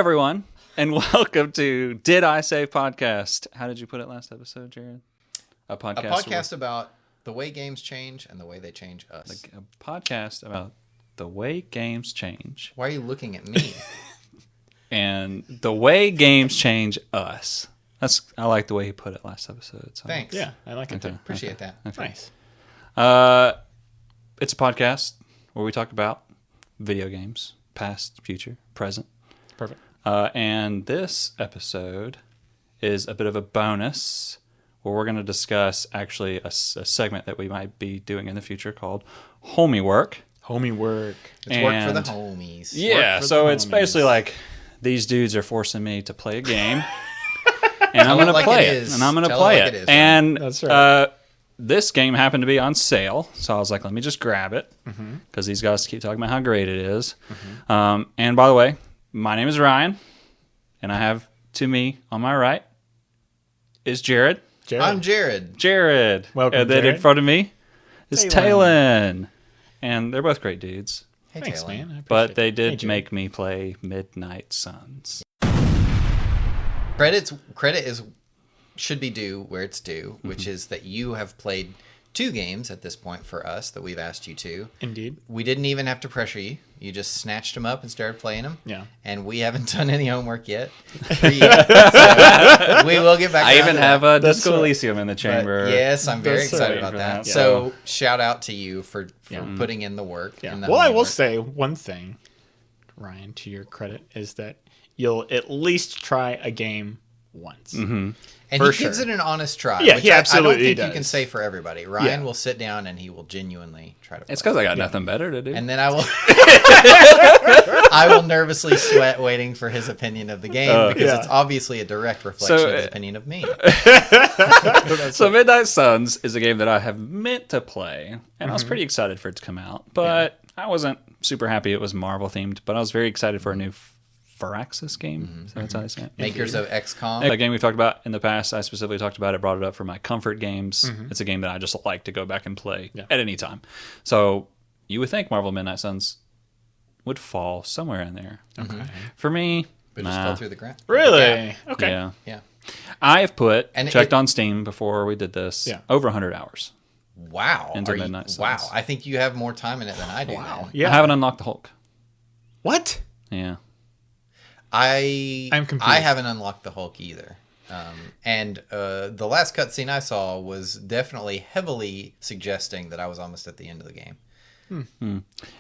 everyone, and welcome to Did I Say Podcast. How did you put it last episode, Jared? A podcast about the way games change and the way they change us. Like a podcast about the way games change. Why are you looking at me? And the way games change us. I like the way he put it last episode. So. Thanks. Yeah, I like it too. Appreciate that. Okay. Nice. It's a podcast where we talk about video games, past, future, present. Perfect. And this episode is a bit of a bonus where we're going to discuss actually a segment that we might be doing in the future called Homiework. Homiework. It's work for the homies. Yeah, so it's basically like these dudes are forcing me to play a game. And I'm going to play it. And I'm going to play it. And that's right. This game happened to be on sale. So I was like, let me just grab it. Because these guys keep talking about how great it is. And by the way, my name is Ryan. And I have to me on my right is Jared. I'm Jared. Jared. Welcome, And then Jared. in front of me is Talon. Talon. And they're both great dudes. Hey, Thanks, Taylor. man. I appreciate But they it. did Hey, Jared. make me play Midnight Suns. Credit should be due where it's due, which is that you have played 2 games at this point for us that we've asked you to. Indeed. We didn't even have to pressure you. You just snatched them up and started playing them. Yeah. And we haven't done any homework yet. For you. So we will get back I around even to have that. a Disco Elysium in the But chamber. yes, I'm very That's excited right. about that. Yeah. So shout out to you for Yeah. putting in the work. Yeah. in the Well, I will homework. say one thing, Ryan, to your credit, is that you'll at least try a game once. And For he gives sure. it an honest try. Yeah, which he absolutely I don't think you does. can say for everybody. Ryan Yeah. will sit down and he will genuinely try to play. It's because I got nothing better to do. And then I will I will nervously sweat waiting for his opinion of the game because yeah. it's obviously a direct reflection So, of his opinion of me. So Midnight Suns is a game that I have meant to play, and I was pretty excited for it to come out. But I wasn't super happy it was Marvel themed, but I was very excited for a new Firaxis game. So that's how I say it. Makers of XCOM. A game we've talked about in the past. I specifically talked about it, brought it up for my comfort games. It's a game that I just like to go back and play at any time. So you would think Marvel Midnight Suns would fall somewhere in there. Okay. For me, But just fell through the ground. Really? Yeah. Okay. yeah. Yeah. I have put, And checked on Steam before we did this, Yeah. over 100 hours. Wow. Into Are you- Midnight Suns. wow. I think you have more time in it than I do. Wow. then. Yeah. I haven't unlocked the Hulk. What? Yeah. I'm confused. I haven't unlocked the Hulk either. And the last cutscene I saw was definitely heavily suggesting that I was almost at the end of the game.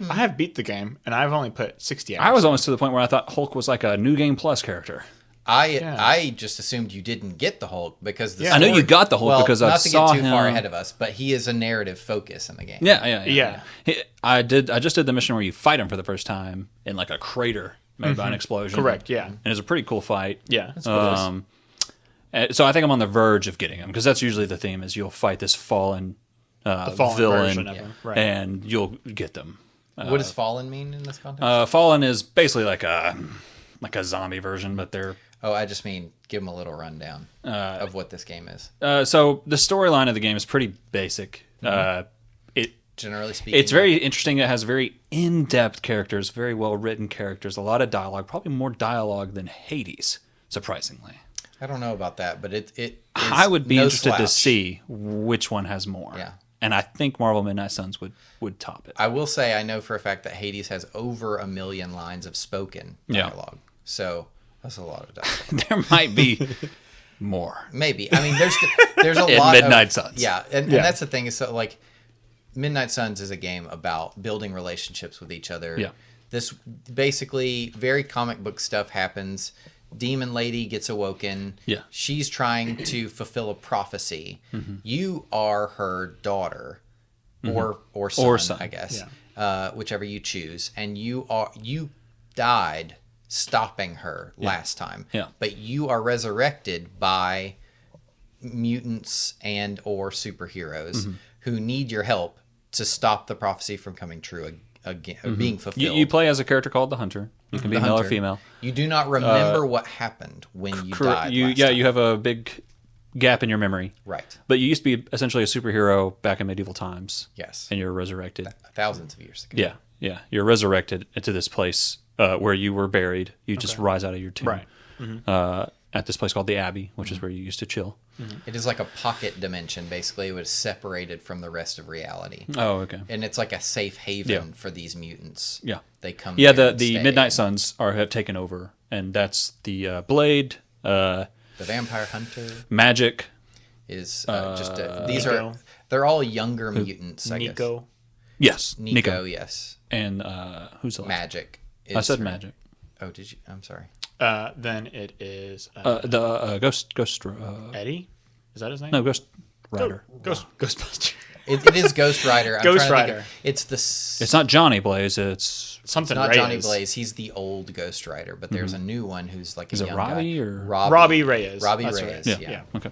I have beat the game, and I've only put 60 hours. I was almost to the point where I thought Hulk was like a New Game Plus character. I just assumed you didn't get the Hulk because the Yeah. I knew story- you got the Hulk because I not to saw get too far him- ahead of us, but he is a narrative focus in the game. Yeah. I just did the mission where you fight him for the first time in like a crater made by an explosion. Correct, yeah. And it's a pretty cool fight. Yeah. So I think I'm on the verge of getting him because that's usually the theme is you'll fight this fallen, fallen villain version of him, right. and you'll get them. What does fallen mean in this context? Fallen is basically like a zombie version, but they're I just mean give him a little rundown of what this game is. so the storyline of the game is pretty basic. Generally speaking, It's very interesting. It has very in-depth characters, very well-written characters, a lot of dialogue, probably more dialogue than Hades, surprisingly. I don't know about that, but it is I would be no interested to slouch. see which one has more. Yeah. And I think Marvel Midnight Suns would top it. I will say I know for a fact that Hades has over 1 million lines of spoken Yeah. dialogue. So that's a lot of dialogue. There might be more. Maybe. I mean, there's a In lot Midnight of, Suns. Yeah, and that's the thing is so like Midnight Suns is a game about building relationships with each other. Yeah. This basically very comic book stuff happens. Demon Lady gets awoken. Yeah. She's trying to fulfill a prophecy. You are her daughter or son, Or son. I guess. Yeah. Whichever you choose. And you died stopping her last time. Yeah. But you are resurrected by mutants and or superheroes who need your help to stop the prophecy from coming true again, or being fulfilled. You play as a character called the Hunter. You can be The male or Hunter. female. You do not remember what happened when you died. last time. You have a big gap in your memory. Right. But you used to be essentially a superhero back in medieval times. Yes. And you're resurrected. Thousands of years ago. Yeah. You're resurrected into this place where you were buried. You just rise out of your tomb. Right. At this place called the Abbey, which is where you used to chill. It is like a pocket dimension. Basically, it was separated from the rest of reality. Oh, okay. And it's like a safe haven for these mutants. Yeah. They come. Yeah, there the and stay. Midnight Suns have taken over, and that's the Blade, The Vampire Hunter Magic. is these Nico. are they're all younger mutants. I Nico. Yes, guess. Nico, yes. and who's the last? Magic. I said her- Magic. Oh, did you? I'm sorry. Then it is The Ghost. Eddie. Is that his name? No, Ghost Rider. Ghostbuster. It is Ghost Rider. I'm Ghost trying to think Rider. of- It's the. It's not Johnny Blaze. It's Something. not Reyes. Johnny Blaze. He's the old Ghost Rider, but there's a new one who's like a Is it young Robbie guy. or- Robbie Reyes. Robbie That's Reyes. right. Yeah. Okay.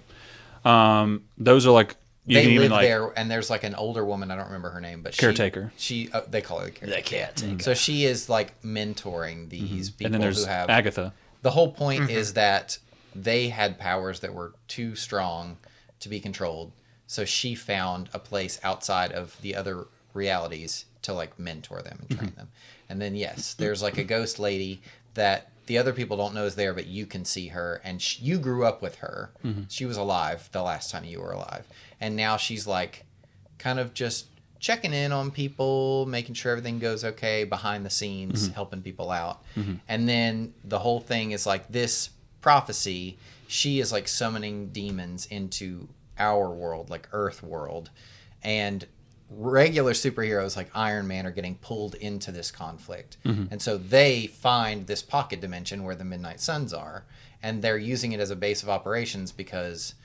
Those are like you They can live even like there, and there's like an older woman. I don't remember her name, but Caretaker. She they call her the caretaker. The caretaker. So she is like mentoring these people and then there's who have. Agatha. The whole point is that they had powers that were too strong to be controlled. So she found a place outside of the other realities to like mentor them and train them. And then yes, there's like a ghost lady that the other people don't know is there, but you can see her, and you grew up with her. She was alive the last time you were alive, and now she's like kind of just checking in on people, making sure everything goes okay behind the scenes, helping people out. And then the whole thing is like this prophecy. She is like summoning demons into our world, like Earth world, and regular superheroes like Iron Man are getting pulled into this conflict. And so they find this pocket dimension where the Midnight Suns are, and they're using it as a base of operations because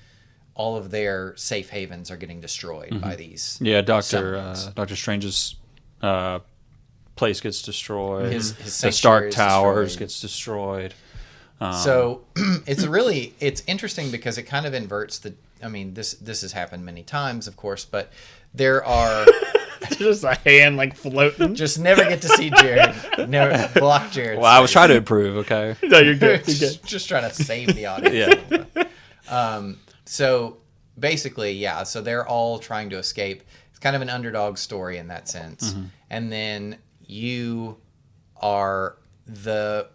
all of their safe havens are getting destroyed by these. Yeah, summons. Doctor Strange's place gets destroyed. His the sanctuary Stark is Towers destroyed. gets destroyed. So it's interesting because it kind of inverts the. I mean, this has happened many times, of course, but there are Just a hand like floating. just never get to see Jared. Never block Jared. Well, I was trying to improve. Okay. No, you're good. You're good. just trying to save the audience. Yeah. So basically, yeah. So they're all trying to escape. It's kind of an underdog story in that sense. And then you are the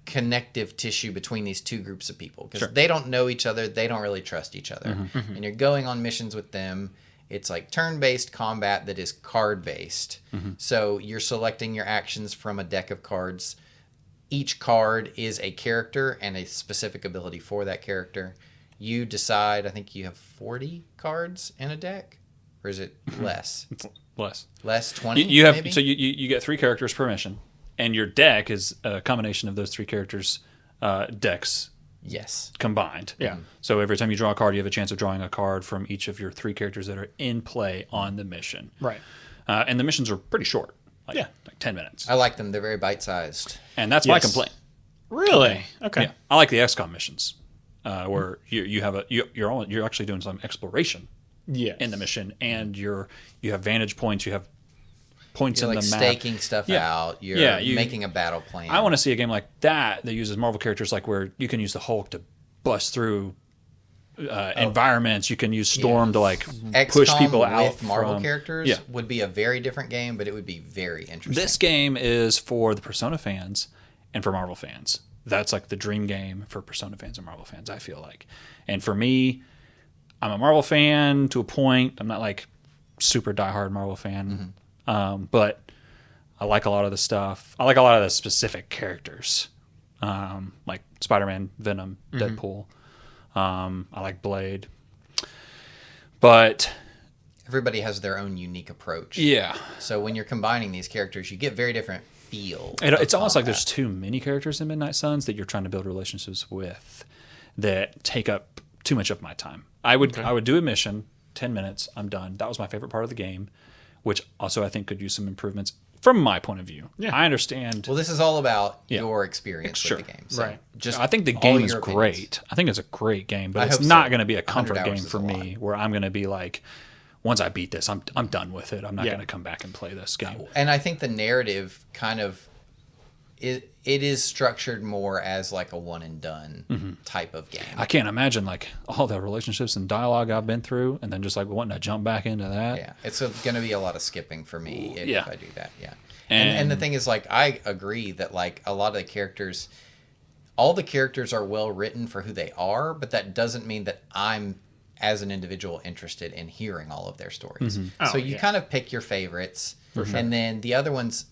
connective tissue between these two groups of people because they don't know each other. They don't really trust each other. And you're going on missions with them. It's like turn-based combat that is card-based. So you're selecting your actions from a deck of cards. Each card is a character and a specific ability for that character. You decide, I think you have 40 cards in a deck, or is it less? Less. Less, 20 You have maybe? so you get 3 characters per mission, and your deck is a combination of those 3 characters' decks Yes. combined. Yeah. So every time you draw a card, you have a chance of drawing a card from each of your 3 characters that are in play on the mission. Right. And the missions are pretty short. Like, Yeah. like 10 minutes. I like them. They're very bite-sized. And that's my Yes. complaint. Really? Okay. Yeah, I like the XCOM missions, where you have you're actually doing some exploration Yeah. in the mission, and you have vantage points, you have points You're in like the map. staking stuff Yeah. out. You're Yeah, you- making a battle plan. I want to see a game like that uses Marvel characters, like where you can use the Hulk to bust through environments. You can use Storm to like push XCOM people out with Marvel from- characters Yeah. would be a very different game, but it would be very interesting. This game is for the Persona fans and for Marvel fans. That's like the dream game for Persona fans and Marvel fans, I feel like. And for me, I'm a Marvel fan to a point. I'm not like super diehard Marvel fan, but I like a lot of the stuff. I like a lot of the specific characters, like Spider-Man, Venom, Deadpool. I like Blade. But Everybody has their own unique approach. yeah, So when you're combining these characters, you get very different feel. it's almost like combat. there's too many characters in Midnight Suns that you're trying to build relationships with that take up too much of my time. I would do a mission, 10 minutes, I'm done. That was my favorite part of the game, which also I think could use some improvements from my point of view. Yeah. I understand. Well, this is all about Yeah. your experience Sure. with the game. So Right. Just I think the all game is your opinions. great. I think it's a great game, but I it's hope not so. going to be a 100 comfort hours game is for a me lot. where I'm going to be like, once I beat this, I'm done with it. I'm not Yeah. going to come back and play this game. And I think the narrative kind of it is structured more as like a one and done type of game. I can't imagine like all the relationships and dialogue I've been through, and then just like wanting to jump back into that. Yeah, it's going to be a lot of skipping for me if Yeah. I do that. Yeah, And the thing is, like, I agree that like a lot of the characters, all the characters are well written for who they are, but that doesn't mean that I'm as an individual interested in hearing all of their stories. So you kind of pick your favorites, and then the other ones.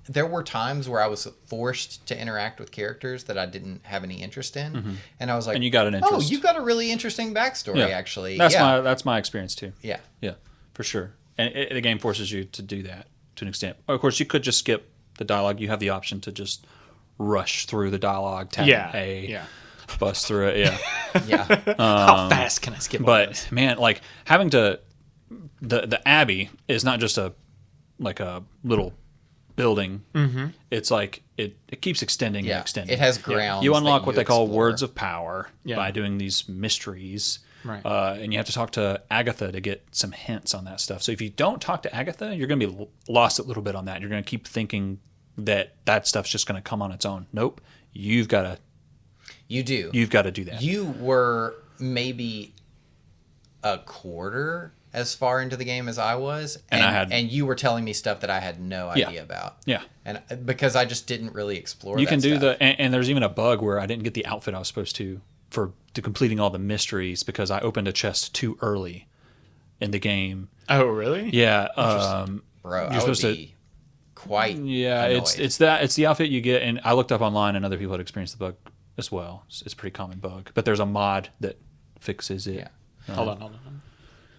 There were times where I was forced to interact with characters that I didn't have any interest in, and I was like, And you got an interest. "Oh, you got a really interesting backstory, actually." That's my experience too. Yeah. Yeah, for sure. And the game forces you to do that to an extent. Of course, you could just skip the dialogue. You have the option to just rush through the dialogue, tap A, bust through it. Yeah. How fast can I skip? But man, like having to the Abbey is not just a little building. It's like it keeps extending and extending. It has grounds. You unlock what they call explore. words of power by doing these mysteries. Right. And you have to talk to Agatha to get some hints on that stuff. So if you don't talk to Agatha, you're going to be lost a little bit on that. You're going to keep thinking that stuff's just going to come on its own. Nope. You've got to do that. You were maybe a quarter as far into the game as I was, and you were telling me stuff that I had no idea about. Yeah. And because I just didn't really explore. You can do and there's even a bug where I didn't get the outfit I was supposed to completing all the mysteries because I opened a chest too early in the game. Oh, really? Yeah. Bro, you're supposed to quite. Yeah, annoyed. it's the outfit you get, and I looked up online, and other people had experienced the bug as well. It's a pretty common bug, but there's a mod that fixes it. Yeah. Hold on.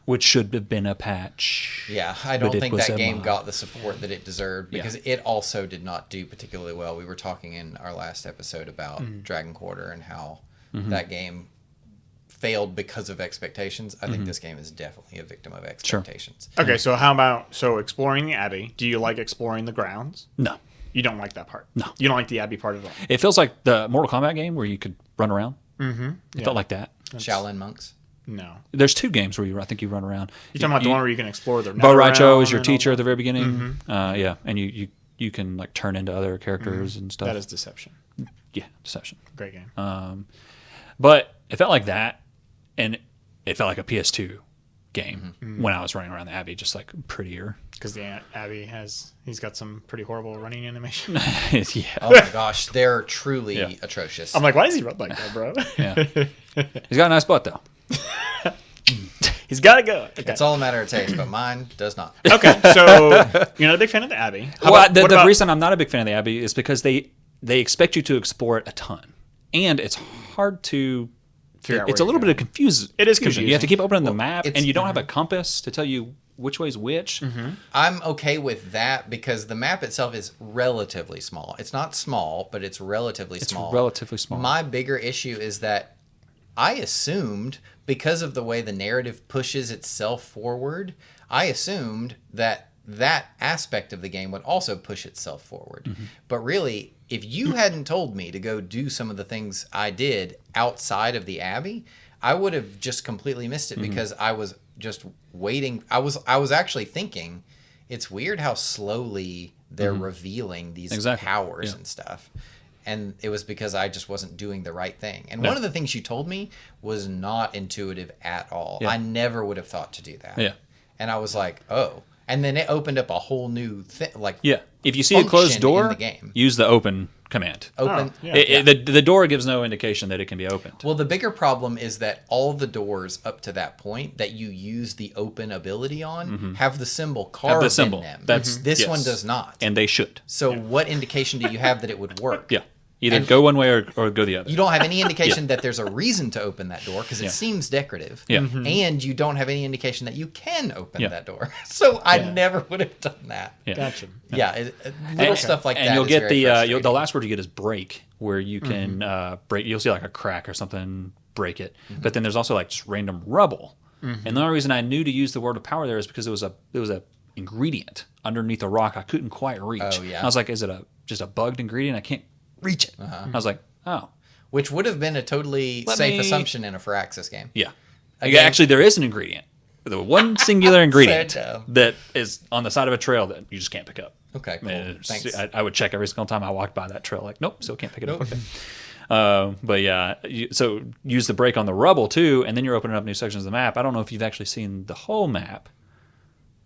Which should have been a patch. Yeah, I don't think that game mod. got the support that it deserved because it also did not do particularly well. We were talking in our last episode about Dragon Quarter and how that game failed because of expectations. I think this game is definitely a victim of expectations. Sure. Okay, so how about exploring the Abbey? Do you like exploring the grounds? No. You don't like that part? No. You don't like the Abbey part at all? It feels like the Mortal Kombat game where you could run around. It felt like that. Shaolin monks. No. There's two games where I think you run around. You're talking about the one where you can explore the Bo Raicho is your teacher at the very beginning. Yeah, and you can like turn into other characters and stuff. That is Deception. Yeah, Deception. Great game. But it felt like that, and it felt like a PS2 game when I was running around the Abbey, just like prettier. Because the Abbey he's got some pretty horrible running animation. Yeah. Oh my gosh, they're truly atrocious. I'm like, why does he run like that, bro? Yeah. He's got a nice butt though. He's got to go. Okay. It's all a matter of taste, but mine does not. Okay, so you're not a big fan of the Abbey. The reason I'm not a big fan of the Abbey is because they expect you to explore it a ton, and it's hard to. It's a little bit of confusing. It is confusing. You have to keep opening the map, and you don't have a compass to tell you which way is which. I'm okay with that because the map itself is relatively small. It's not small, but it's relatively small. Relatively small. My bigger issue is that I assumed, because of the way the narrative pushes itself forward, I assumed that aspect of the game would also push itself forward. But really, if you hadn't told me to go do some of the things I did outside of the Abbey, I would have just completely missed it because I was just waiting. I was actually thinking, it's weird how slowly they're revealing these powers and stuff. And it was because I just wasn't doing the right thing. And one of the things you told me was not intuitive at all. I never would have thought to do that. Yeah. And I was like, oh. And then it opened up a whole new thing. Like, if you see a closed door, in the game. use the open command. Open. The door gives no indication that it can be opened. Well, the bigger problem is that all the doors up to that point that you use the open ability on have the symbol carved in them. This one does not. And they should. So what indication do you have that it would work? Yeah. Either go one way or go the other. You don't have any indication that there's a reason to open that door because it seems decorative. Yeah. And you don't have any indication that you can open that door. So I never would have done that. Yeah. Gotcha. Yeah, little stuff like that. And you'll is get very the last word you get is break, where you can break. You'll see like a crack or something, break it. But then there's also like just random rubble. And the only reason I knew to use the word of power there is because it was a ingredient underneath a rock I couldn't quite reach. Oh, yeah. And I was like, is it just a bugged ingredient? I can't reach it. I was like, oh. Which would have been a totally safe assumption in a Firaxis game. Yeah. Again, actually, there is an ingredient. The one singular ingredient dumb. that is on the side of a trail that you just can't pick up. Okay, cool. Thanks. I would check every single time I walked by that trail. Like, nope, still can't pick it up. Okay. But yeah, so use the break on the rubble too, and then you're opening up new sections of the map. I don't know if you've actually seen the whole map,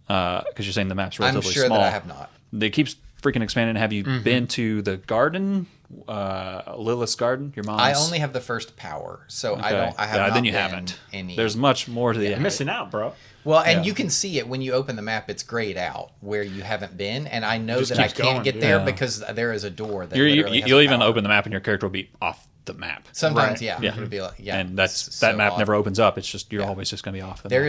because you're saying the map's relatively small. I'm sure that I have not. they keep freaking expanding. Have you been to the garden, Lilith's garden? Your mom's. I only have the first power, so Okay. I don't. I have not then you been haven't. any. There's much more to the. You're missing out, bro. Well, and Yeah. you can see it when you open the map. It's grayed out where you haven't been, and I know Just that I keeps can't going, get dude. there Yeah. because there is a door that You'll literally has you'll a even power. open the map and your character will be off the map. Sometimes, Right. yeah, Yeah. it'll be like, yeah, And that's it's that so map odd. never opens up. It's just you're always just going to be off the There map.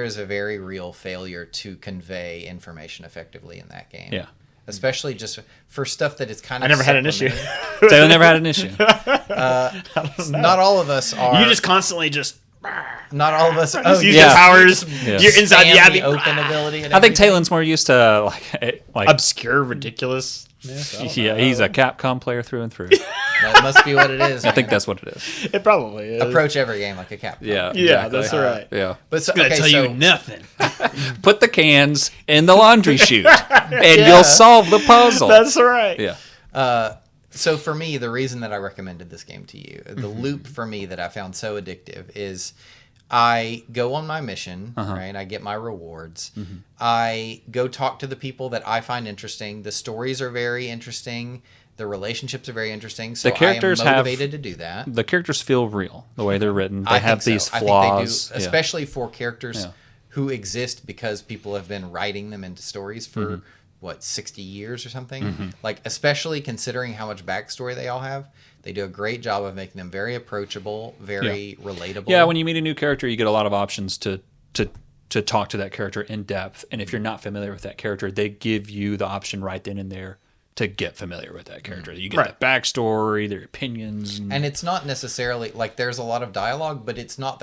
is a very real failure to convey information effectively in that game. Yeah. Especially just for stuff that is kind of. I never had an issue. supplementary. Taylor never had an issue. Not all of us are. You just constantly just Not all of us. use yeah. your powers. Yeah. You're inside the spam abbey. open ability. And I think everything. Talon's more used to like Obscure, ridiculous. yeah, he's a Capcom player through and through. That must be what it is. I think that's what it is. It probably is. Approach every game like a Capcom. Yeah, Yeah, exactly. that's right. Yeah, But so, I'm gonna okay, tell so, you nothing. put the cans in the laundry chute, and you'll solve the puzzle. That's right. Yeah, So for me, the reason that I recommended this game to you, the Mm-hmm. loop for me that I found so addictive is I go on my mission, Uh-huh. right? I get my rewards. Mm-hmm. I go talk to the people that I find interesting. The stories are very interesting. The relationships are very interesting. So The characters I am have- motivated to do that. the characters feel real the way they're written. They I have think these so. flaws. I think they do, Yeah. especially for characters Yeah. who exist because people have been writing them into stories for Mm-hmm. what 60 years or something. Like especially considering how much backstory they all have, they do a great job of making them very approachable, very relatable. Yeah, when you meet a new character, you get a lot of options to talk to that character in depth. And if you're not familiar with that character, they give you the option right then and there to get familiar with that character. You get Right. the backstory, their opinions, and it's not necessarily like there's a lot of dialogue, but it's not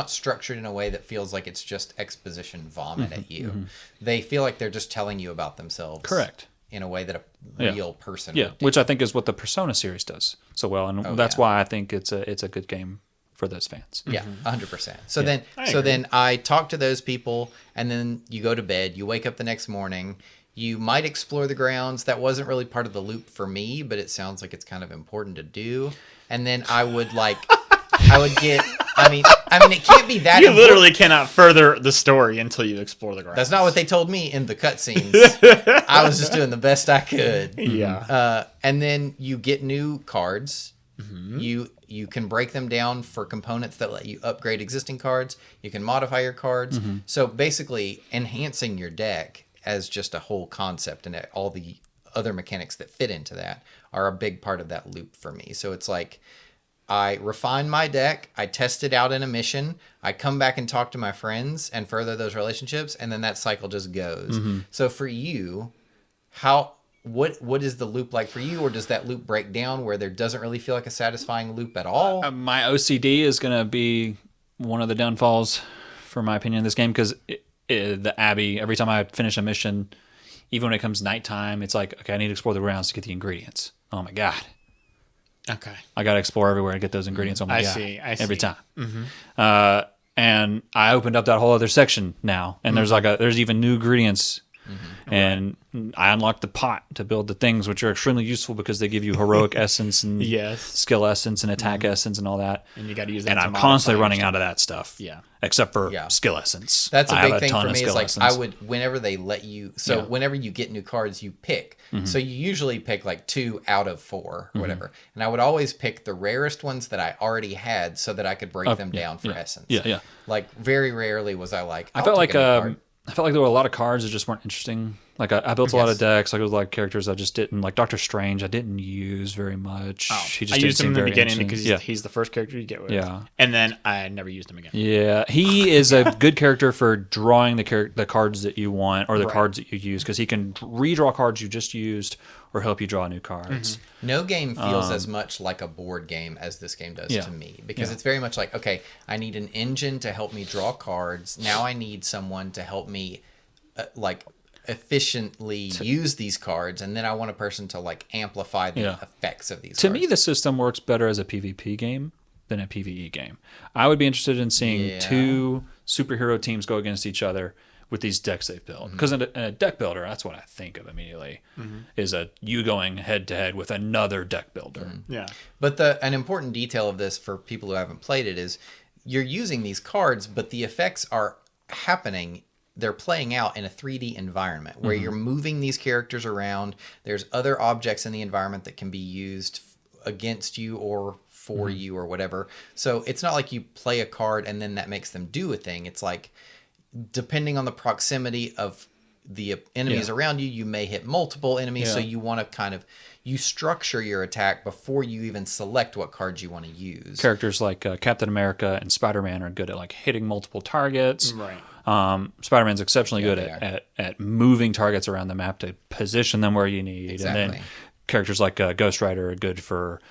structured in a way that feels like it's just exposition vomit at you. They feel like they're just telling you about themselves. Correct. In a way that a Yeah. real person yeah, would do. which I think is what the Persona series does so well, and that's yeah. why I think it's a good game for those fans. Yeah, 100%. So then, I so agree. then I talk to those people, and then you go to bed. You wake up the next morning. You might explore the grounds. That wasn't really part of the loop for me, but it sounds like it's kind of important to do. And then I would get. I mean, it can't be that. You important. literally cannot further the story until you explore the ground. That's not what they told me in the cutscenes. I was just doing the best I could. Yeah. And then you get new cards. Mm-hmm. You can break them down for components that let you upgrade existing cards. You can modify your cards. Mm-hmm. So basically, enhancing your deck as just a whole concept and all the other mechanics that fit into that are a big part of that loop for me. So it's like I refine my deck, I test it out in a mission, I come back and talk to my friends and further those relationships, and then that cycle just goes. So for you, what is the loop like for you, or does that loop break down where there doesn't really feel like a satisfying loop at all? My OCD is going to be one of the downfalls, for my opinion, in this game, because the Abbey, every time I finish a mission, even when it comes nighttime, it's like, okay, I need to explore the grounds to get the ingredients. Oh my God. Okay. I got to explore everywhere to get those ingredients. Oh my I God. see. Every time. And I opened up that whole other section now, and there's even new ingredients. And I unlocked the pot to build the things, which are extremely useful because they give you heroic essence and Yes. skill essence and attack essence and all that. And you got to use that. And to I'm modify constantly your running stuff. out of that stuff. Yeah. Except for Yeah. skill essence. That's a I have big thing ton for of me. Is skill like essence. I would, whenever they let you, so Yeah. whenever you get new cards, you pick. So you usually pick like 2 out of 4 or whatever. And I would always pick the rarest ones that I already had so that I could break them down for essence. Yeah, yeah. Like very rarely was I like, I I'll felt take like a new card. I felt like there were a lot of cards that just weren't interesting. Like I built a lot of decks. Like there was a lot of characters I just didn't like. Doctor Strange, I didn't use very much. He just I didn't used him seem in the very beginning interesting. because he's the first character you get with. Yeah. And then I never used him again. Yeah, he is a good character for drawing the cards that you want or the Right. cards that you use, because he can redraw cards you just used or help you draw new cards. No game feels as much like a board game as this game does Yeah. to me, because it's very much like, okay, I need an engine to help me draw cards. Now I need someone to help me like efficiently use these cards, and then I want a person to like amplify the effects of these To cards. me, the system works better as a PvP game than a PvE game. I would be interested in seeing 2 superhero teams go against each other with these decks they've built. Because in a deck builder, that's what I think of immediately, is you going head to head with another deck builder. Yeah. But an important detail of this for people who haven't played it is you're using these cards, but the effects are happening they're playing out in a 3D environment where you're moving these characters around. There's other objects in the environment that can be used against you or for you or whatever. So it's not like you play a card and then that makes them do a thing. It's like, depending on the proximity of the enemies around you, you may hit multiple enemies. So you want to kind of, you structure your attack before you even select what cards you want to use. Characters like Captain America and Spider-Man are good at like hitting multiple targets. Right. Spider-Man's exceptionally good at moving targets around the map to position them where you need. Exactly. And then characters like Ghost Rider are good for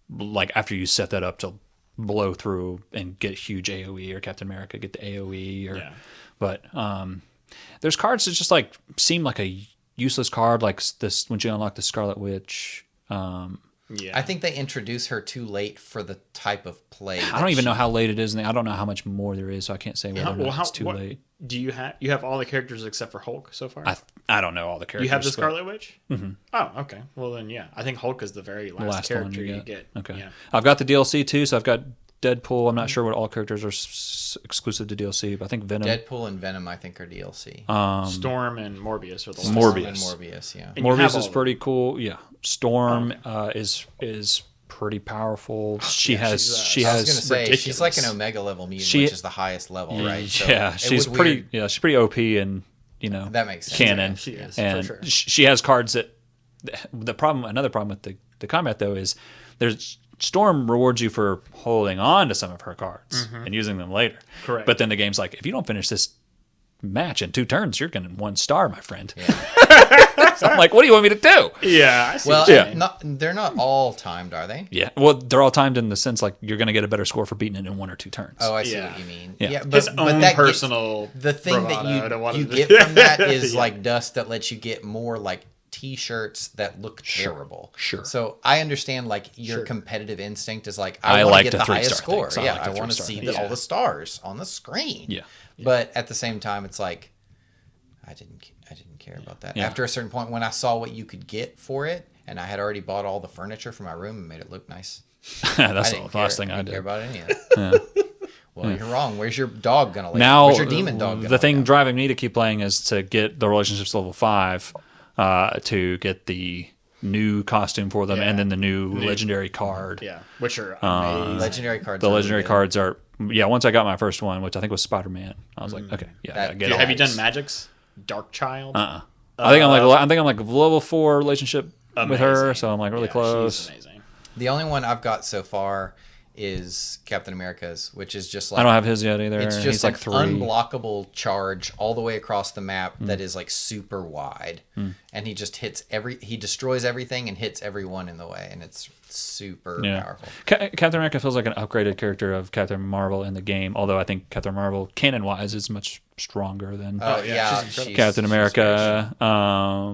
like after you set that up to blow through and get huge AoE, or Captain America get the AoE. Or, but there's cards that just like seem like a useless card, like this when you unlock the Scarlet Witch. I think they introduce her too late for the type of play. I don't even know how late it is, and I don't know how much more there is, so I can't say whether or not it's too late. Do you have all the characters except for Hulk so far? I don't know all the characters. You have the Scarlet Witch? Mm-hmm. Oh, okay. Well then, yeah. I think Hulk is the very last character one you get. Okay. Yeah. I've got the DLC too, so I've got Deadpool. I'm not sure what all characters are exclusive to DLC, but I think Venom. Deadpool and Venom, I think, are DLC. Storm and Morbius are the last. Morbius, yeah. And Morbius is pretty cool. Yeah. Storm is pretty powerful. She has. I was going to say ridiculous. she's like an Omega level mutant, which is the highest level, right? So yeah, she's pretty. Yeah, she's pretty OP, and that makes sense. Canon. Yeah, she is, and for sure. She has cards that. Another problem with the combat though is there's. Storm rewards you for holding on to some of her cards and using them later. Correct. But then the game's like, if you don't finish this match in 2 turns, you're getting 1 star, my friend. Yeah. So I'm like, what do you want me to do? Yeah. I see Well, what you mean. they're not all timed, are they? Yeah. Well, they're all timed in the sense like you're going to get a better score for beating it in 1 or 2 turns. Oh, I see Yeah. what you mean. Yeah. His own that personal the thing bravado, I don't that want you to- get from that is Yeah. like dust that lets you get more like T-shirts that look terrible. Sure. So I understand like your Sure. competitive instinct is like I I want like to get the the 3-star highest score. things. I Yeah, like the I want to 3-star see things. all the stars on the screen. Yeah. But at the same time, it's like I didn't care about that. Yeah. After a certain point, when I saw what you could get for it, and I had already bought all the furniture for my room and made it look nice. That's I the last thing I didn't care did. about any of it. Well, you're wrong. Where's your dog gonna lay? Now, Where's your demon dog gonna the thing lay? driving me to keep playing is to get the relationships level 5 to get the new costume for them, Yeah. and then the new legendary card. Yeah. Which are amazing. Legendary cards. The are legendary really good. cards are once I got my first one, which I think was Spider-Man, I was like, okay, yeah, I get it. Have you Nice. done Magic's Dark Child? I think I'm like level 4 relationship with her, Amazing. so I'm like really Yeah, close. She's amazing. The only one I've got so far is Captain America's, which is just like I don't have his yet either. it's just He's like an 3. unblockable charge all the way across the map that is like super wide, and he just he destroys everything and hits everyone in the way, and it's super powerful. Captain America feels like an upgraded character of Captain Marvel in the game, although I think Captain Marvel, canon-wise, is much stronger than Oh yeah, Captain America.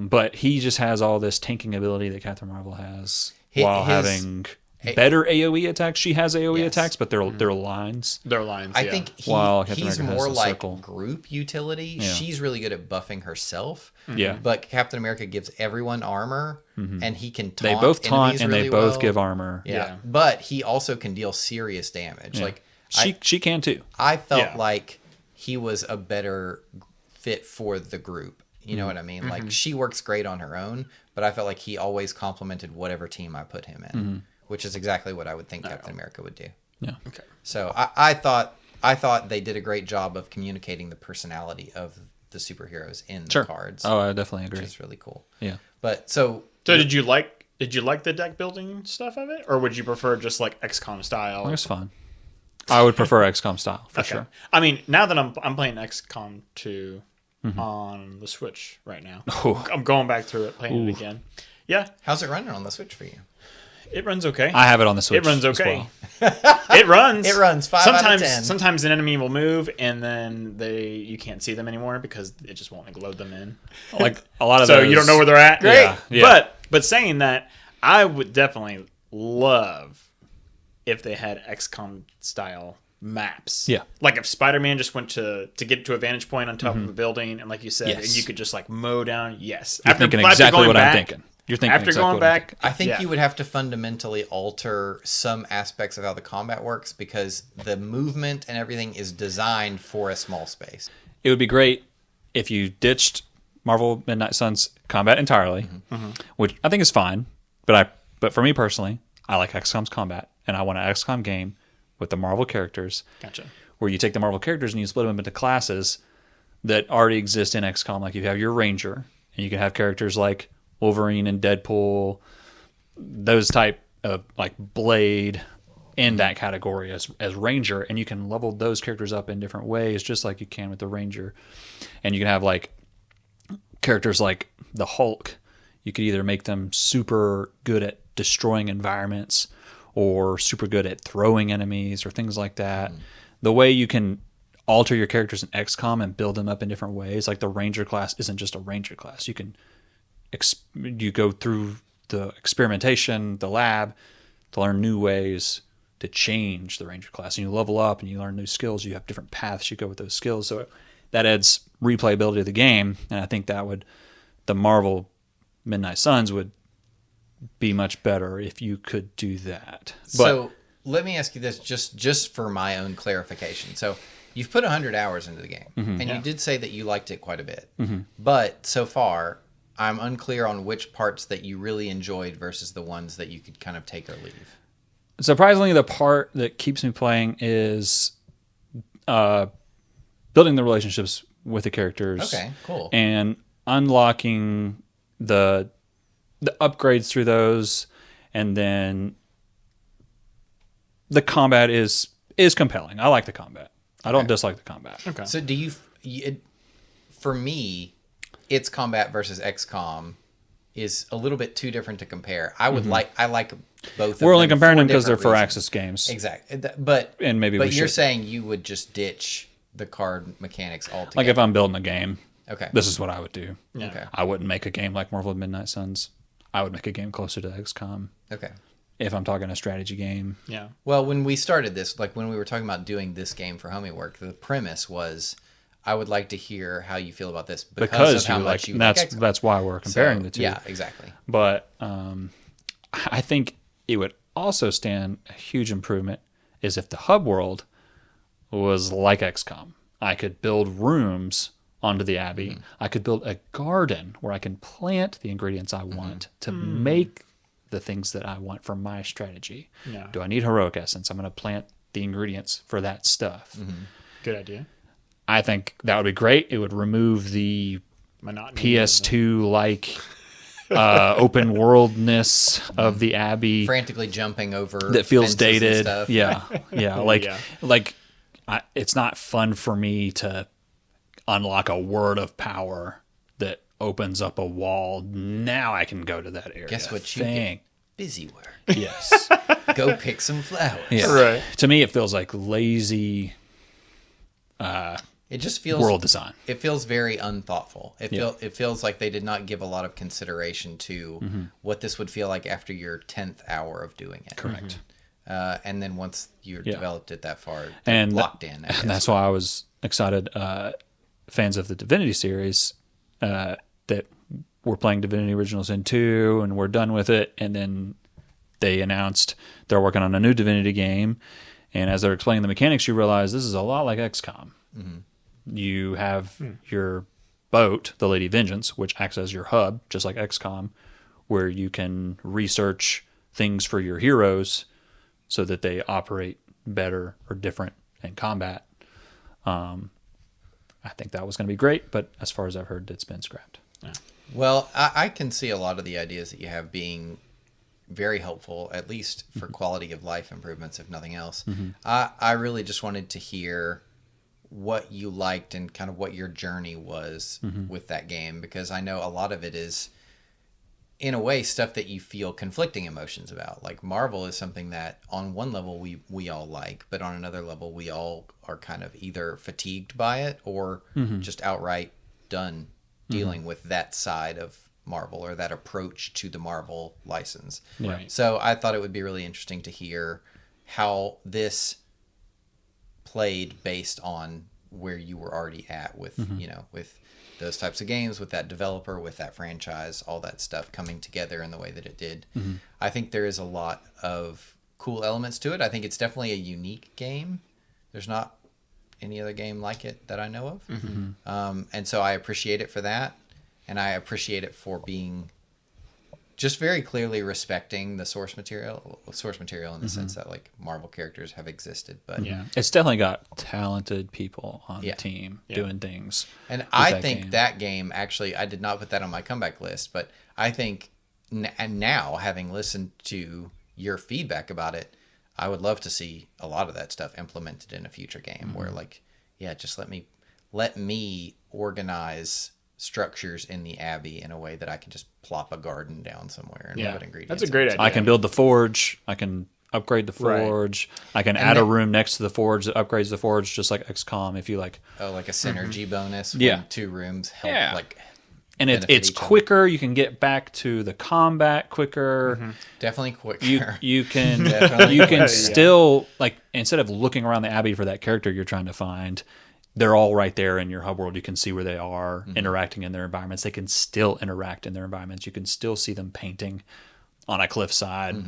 But he just has all this tanking ability that Captain Marvel has, while having better AoE attacks. She has AoE attacks, but they're lines. Their lines. I think While Captain he's America has more a like circle. group utility. She's really good at buffing herself. Yeah. But Captain America gives everyone armor, and he can taunt. They both taunt enemies and really they both well. give armor. Yeah. But he also can deal serious damage. Yeah. Like She can too. I felt Yeah. like he was a better fit for the group. You know what I mean? Like she works great on her own, but I felt like he always complemented whatever team I put him in, which is exactly what I would think Captain America would do. Yeah. Okay. So I thought they did a great job of communicating the personality of the superheroes in the cards. Oh, I definitely agree. Which is really cool. Yeah. But So did you like the deck building stuff of it, or would you prefer just like XCOM style? It's fun. I would prefer XCOM style for Okay. sure. I mean, now that I'm playing XCOM 2 on the Switch right now, Oh. I'm going back through it, playing it again. Yeah, how's it running on the Switch for you? it runs okay. I have it on the Switch. It runs as okay. well. It runs. It runs 5 out of sometimes, 10. Sometimes an enemy will move, and then you can't see them anymore because it just won't load them in. Like a lot of So those, you don't know where they're at. Great. Yeah. But saying that, I would definitely love if they had XCOM style maps. Yeah. Like if Spider-Man just went to get to a vantage point on top of a building, and like you said, Yes. and you could just like mow down. Yes. You're thinking exactly going what I'm back- thinking. You're thinking After exactly going what I'm back, I think yeah. you would have to fundamentally alter some aspects of how the combat works because the movement and everything is designed for a small space. it would be great if you ditched Marvel Midnight Suns combat entirely, which I think is fine. But for me personally, I like XCOM's combat, and I want an XCOM game with the Marvel characters. Gotcha. Where you take the Marvel characters and you split them into classes that already exist in XCOM. Like you have your Ranger, and you can have characters like Wolverine and Deadpool, those type of like Blade in that category as Ranger, and you can level those characters up in different ways, just like you can with the Ranger. And you can have like characters like the Hulk. You could either make them super good at destroying environments or super good at throwing enemies or things like that. The way you can alter your characters in XCOM and build them up in different ways, like the Ranger class isn't just a Ranger class. You can you go through the experimentation, the lab, to learn new ways to change the Ranger class. And you level up and you learn new skills. You have different paths you go with those skills. So that adds replayability to the game. And I think the Marvel Midnight Suns would be much better if you could do that. So let me ask you this, just for my own clarification. So you've put 100 hours into the game, and you did say that you liked it quite a bit. But so far, I'm unclear on which parts that you really enjoyed versus the ones that you could kind of take or leave. Surprisingly, the part that keeps me playing is building the relationships with the characters. Okay, cool. And unlocking the upgrades through those, and then the combat is compelling. I like the combat. I don't dislike the combat. Okay. So do for me, its combat versus XCOM is a little bit too different to compare. I like both. We're only comparing them because because they're for Axis games. Exactly. But you're saying you would just ditch the card mechanics altogether. Like if I'm building a game, okay, this is what I would do. Yeah. Okay. I wouldn't make a game like Marvel Midnight Suns. I would make a game closer to XCOM. Okay. If I'm talking a strategy game. Yeah. Well, when we started this, like when we were talking about doing this game for Homiework, the premise was, I would like to hear how you feel about this because of how much you like XCOM. That's why we're comparing the two. Yeah, exactly. But I think it would also stand a huge improvement is if the hub world was like XCOM. I could build rooms onto the Abbey. I could build a garden where I can plant the ingredients I want to make the things that I want for my strategy. Yeah. Do I need heroic essence? I'm going to plant the ingredients for that stuff. Good idea. I think that would be great. It would remove the Monotony. PS2 like open worldness of the Abbey Frantically jumping over that feels fences and dated. stuff. Yeah. It's not fun for me to unlock a word of power that opens up a wall. Now I can go to that area. Guess what you get? Busy work. Yes. Go pick some flowers. Yeah. Right. To me, it feels like lazy It just feels world design. It feels very unthoughtful. It feels like they did not give a lot of consideration to what this would feel like after your 10th hour of doing it. Correct. And then once you developed it that far, And locked in. I guess. And that's why I was excited. Fans of the Divinity series that were playing Divinity Original Sin 2 and we're done with it. And then they announced they're working on a new Divinity game. And as they're explaining the mechanics, you realize this is a lot like XCOM. You have your boat, the Lady Vengeance, which acts as your hub, just like XCOM, where you can research things for your heroes so that they operate better or different in combat. I think that was going to be great, but as far as I've heard, it's been scrapped. Yeah. Well, I can see a lot of the ideas that you have being very helpful, at least for quality of life improvements, if nothing else. I really just wanted to hear what you liked and kind of what your journey was with that game, because I know a lot of it is, in a way, stuff that you feel conflicting emotions about. Like Marvel is something that on one level we all like, but on another level we all are kind of either fatigued by it or just outright done dealing with that side of Marvel or that approach to the Marvel license. Right. So I thought it would be really interesting to hear how this played based on where you were already at with, with those types of games, with that developer, with that franchise, all that stuff coming together in the way that it did. I think there is a lot of cool elements to it. I think it's definitely a unique game. There's not any other game like it that I know of. And so I appreciate it for that, and I appreciate it for being just very clearly respecting the source material in the sense that like Marvel characters have existed, but It's definitely got talented people on the team doing things. And I think that game actually, I did not put that on my comeback list, but I think and now having listened to your feedback about it, I would love to see a lot of that stuff implemented in a future game where like, just let me organize structures in the Abbey in a way that I can just plop a garden down somewhere and put ingredients. That's a great idea. I can build the forge. I can upgrade the forge. Right. I can add a room next to the forge that upgrades the forge, just like XCOM. If you like, like a synergy bonus. When 2 rooms help. Like, and it's quicker. You can get back to the combat quicker. Definitely quicker. You can still like instead of looking around the Abbey for that character you're trying to find. They're all right there in your hub world. You can see where they are interacting in their environments. They can still interact in their environments. You can still see them painting on a cliffside,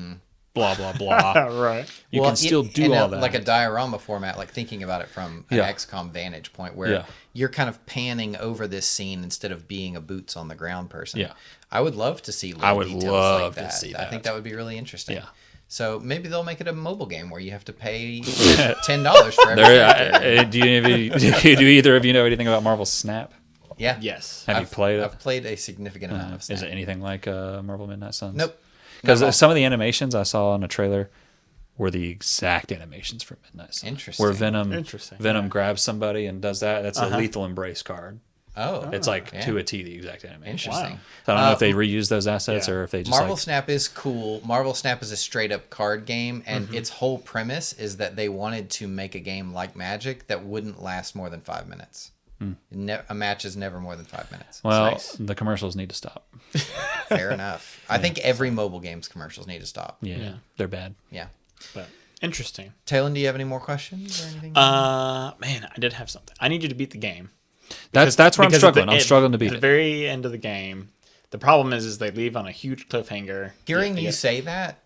blah, blah, blah. Right. You can still do all that. Like a diorama format, like thinking about it from an XCOM vantage point where you're kind of panning over this scene instead of being a boots on the ground person. Yeah. I would love to see little details like that. I think that would be really interesting. Yeah. So maybe they'll make it a mobile game where you have to pay $10 for every character. Do either of you know anything about Marvel Snap? Yeah. Yes. Have you played it? I've played a significant amount of Snap. Is it anything like Marvel Midnight Suns? Nope. Because some of the animations I saw in a trailer were the exact animations from Midnight Suns. Interesting. Where Venom grabs somebody and does that. That's a Lethal Embrace card. Oh, it's like to a T the exact animation. Interesting. Wow. So I don't know if they reuse those assets or if they just Marvel Snap is cool. Marvel Snap is a straight up card game, and its whole premise is that they wanted to make a game like Magic that wouldn't last more than 5 minutes. A match is never more than 5 minutes. Well, the commercials need to stop. Fair enough. I think every mobile game's commercials need to stop. Yeah. They're bad. Yeah. But interesting. Talon, do you have any more questions or anything? Man, I did have something. I need you to beat the game. That's where I'm struggling. I'm struggling to beat it. At the very end of the game, the problem is they leave on a huge cliffhanger. Hearing you say that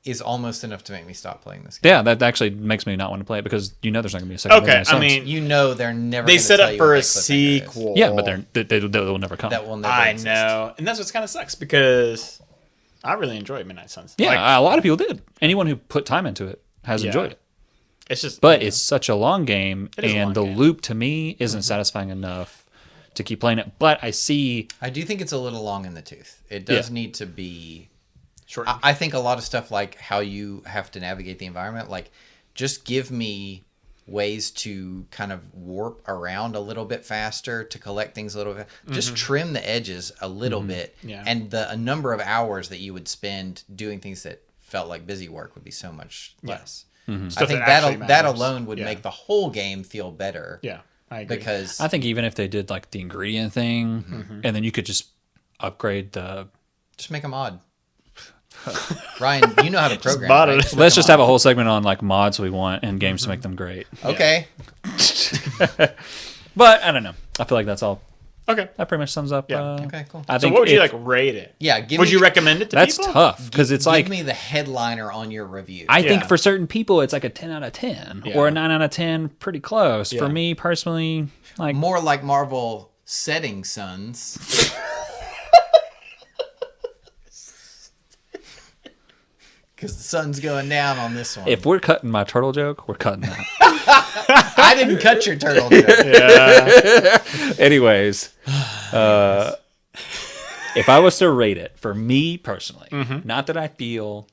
is almost enough to make me stop playing this game. Yeah, that actually makes me not want to play it because there's not going to be a second. Okay, I mean, they're never. They set up for a sequel. Yeah, but they will never come. That will never. I know, and that's what's kind of sucks because I really enjoyed Midnight Suns. Yeah, a lot of people did. Anyone who put time into it has enjoyed it. It's just, but it's such a long game, and the loop to me isn't satisfying enough to keep playing it. But I do think it's a little long in the tooth. It does need to be short. I think a lot of stuff like how you have to navigate the environment, like just give me ways to kind of warp around a little bit faster, to collect things a little bit. Just trim the edges a little bit, and a number of hours that you would spend doing things that felt like busy work would be so much less. I think that alone would make the whole game feel better. Yeah, I agree. Because I think even if they did like the ingredient thing, and then you could just upgrade just make a mod. Ryan, you know how to program. Right? Let's just have a whole segment on like mods we want in games to make them great. Okay. But I don't know. I feel like that's all. Okay, that pretty much sums up. Okay, cool. So what would you like rate it? Yeah, would you recommend it to people? That's tough because it's like give me the headliner on your review. I think for certain people it's like a 10 out of 10 or a 9 out of 10, pretty close. For me personally, like more like Marvel Setting Suns. Because the sun's going down on this one. If we're cutting my turtle joke, we're cutting that. I didn't cut your turtle joke. Anyways, if I was to rate it, for me personally, not that I feel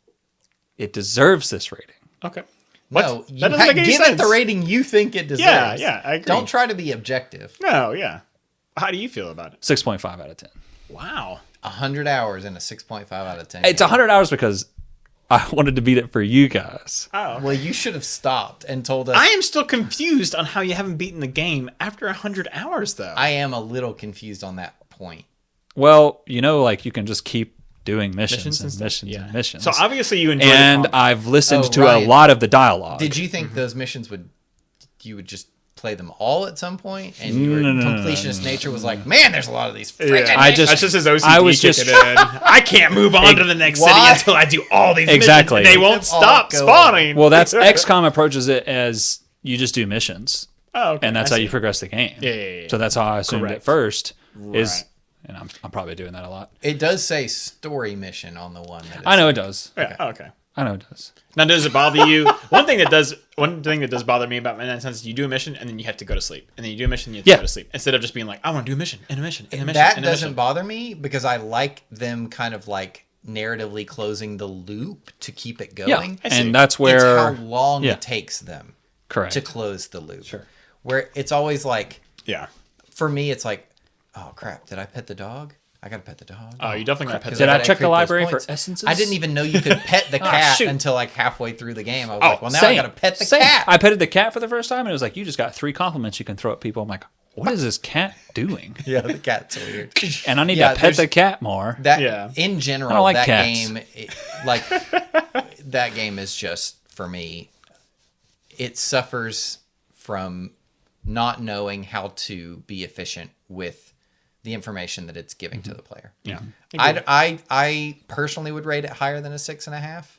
it deserves this rating. Okay. No, you give it the rating you think it deserves. Yeah, I agree. Don't try to be objective. No, yeah. How do you feel about it? 6.5 out of 10. Wow. 100 hours and a 6.5 out of 10. It's 100 hours because I wanted to beat it for you guys. Oh. Well, you should have stopped and told us. I am still confused on how you haven't beaten the game after 100 hours, though. I am a little confused on that point. Well, like you can just keep doing missions and missions. So obviously you enjoyed and I've listened to a lot of the dialogue. Did you think those missions you would just play them all at some point, and your completionist nature was like, man, there's a lot of these freaking that's just his OCD in. I can't move on to the next city until I do all these missions, and they won't stop spawning. Well, that's XCOM approaches it as you just do missions. Oh, okay. And that's I how see. you progress the game. Yeah. So that's how I assumed Correct. at first is, Right. and I'm probably doing that a lot. It does say story mission on the one. That is I know it does. Yeah. Okay. I know it does. Now, does it bother you? One thing that does bother me about Midnight Suns is you do a mission and then you have to go to sleep, and then you do a mission and you have to go to sleep, instead of just being like, I want to do a mission and a mission and a mission. That and a doesn't mission. bother me because I like them kind of like narratively closing the loop to keep it going. Yeah, I see. and that's It's where how long yeah. it takes them correct. to close the loop. Sure. Where it's always like, Yeah. for me, it's like, oh crap, did I pet the dog? I gotta pet the dog. Oh, you definitely got to pet 'Cause the Did I gotta check the accrete those library for points. essences? I didn't even know you could pet the cat shoot. until like halfway through the game. I was Oh, like, well, now I same. gotta pet the Same. cat. I petted the cat for the first time, and it was like, you just got 3 compliments you can throw at people. I'm like, what is this cat doing? Yeah, the cat's weird. And I need Yeah, to pet there's- the cat more. That Yeah. in general, I don't like that cats. game, like that game is just for me. It suffers from not knowing how to be efficient with the information that it's giving to the player. Yeah. I personally would rate it higher than a 6.5,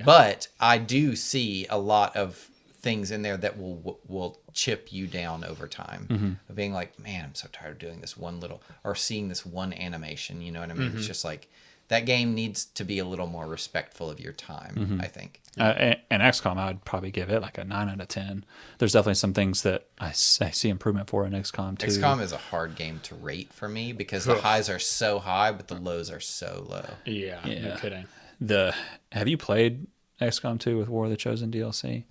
but I do see a lot of things in there that will chip you down over time. Of being like, man, I'm so tired of doing this one little or seeing this one animation. You know what I mean? It's just like that game needs to be a little more respectful of your time. I think. And XCOM, I'd probably give it like a 9 out of 10. There's definitely some things that I see improvement for in XCOM too. XCOM is a hard game to rate for me because the highs are so high, but the lows are so low. Yeah. No kidding. Have you played XCOM 2 with War of the Chosen DLC?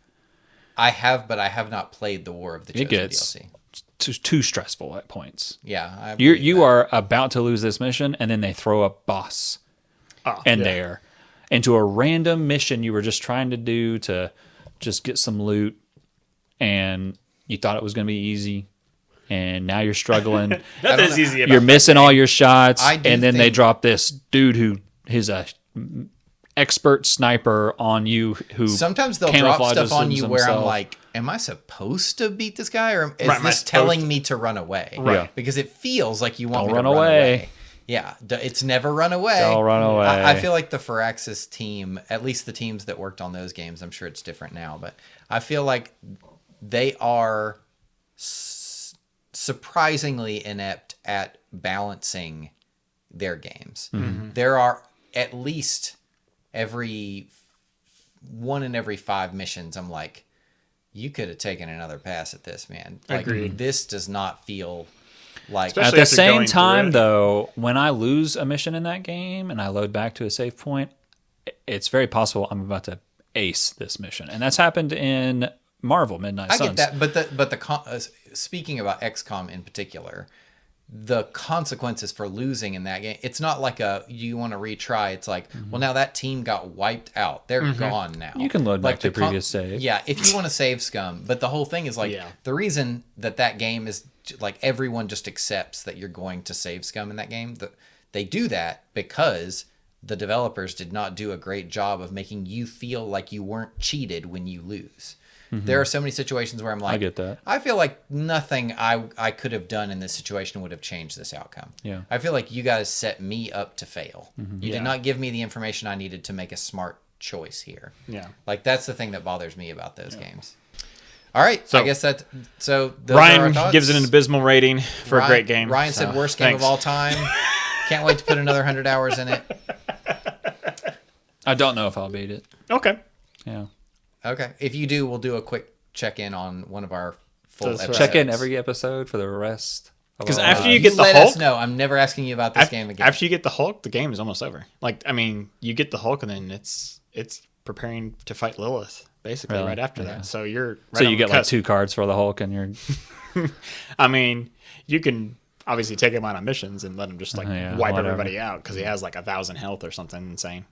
I have, but I have not played the War of the Chosen It gets DLC. too stressful at points. Yeah, I You believe that. are about to lose this mission, and then they throw a boss in there into a random mission you were just trying to do to just get some loot, and you thought it was going to be easy, and now you're struggling. Nothing is easy about You're missing all your shots, I do and then they think- drop this dude who is a expert sniper on you who Sometimes they'll drop camouflages stuff on you where I'm himself. like, am I supposed to beat this guy, or is Right, am I this supposed telling to? me to run away? Right. Because it feels like you want Don't me to run run away. away. Yeah, it's never run away. Don't run away. I feel like the Firaxis team, at least the teams that worked on those games, I'm sure it's different now, but I feel like they are surprisingly inept at balancing their games. There are at least one in every 5 missions, I'm like, you could have taken another pass at this, man. Like, Agreed. this does not feel like... Especially At the after same going through time, it. though, when I lose a mission in that game and I load back to a save point, it's very possible I'm about to ace this mission, and that's happened in Marvel Midnight I Suns. get that, but speaking about XCOM in particular, the consequences for losing in that game, it's not like you want to retry. It's like, well, now that team got wiped out. They're gone now. You can load back to the a previous save. Yeah, if you want to save scum. But the whole thing is like, the reason that game is like everyone just accepts that you're going to save scum in that game. They do that because the developers did not do a great job of making you feel like you weren't cheated when you lose. There are so many situations where I'm like, I get that. I feel like nothing I could have done in this situation would have changed this outcome. Yeah. I feel like you guys set me up to fail. You Yeah. did not give me the information I needed to make a smart choice here. Yeah. Like, that's the thing that bothers me about those games. All right. So- I guess those are our Ryan thoughts. gives it an abysmal rating for a great game. Ryan said worst game thanks. of all time. Can't wait to put another 100 hours in it. I don't know if I'll beat it. Okay. Yeah. Okay. If you do, we'll do a quick check-in on one of our full That's right. episodes. Check in every episode for the rest. Because our after lives. you get the Let Hulk, us know. I'm never asking you about this game again. after you get the Hulk, the game is almost over. Like, I mean, you get the Hulk, and then it's preparing to fight Lilith, basically, Really? right after Yeah. that. So you're right So on you the get like cusp. 2 cards for the Hulk, and you're I mean, you can obviously take him out on missions and let him just like Yeah, wipe whatever. everybody out because he has like 1,000 health or something insane.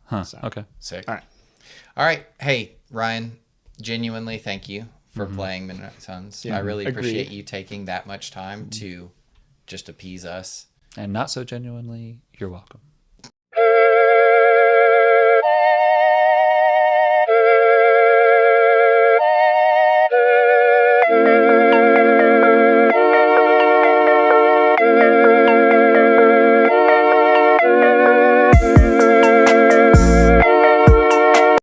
huh? So- Okay. Sick. All right. All right. Hey, Ryan, genuinely thank you for playing Midnight Suns. I really Agreed. appreciate you taking that much time to just appease us. And not so genuinely, you're welcome.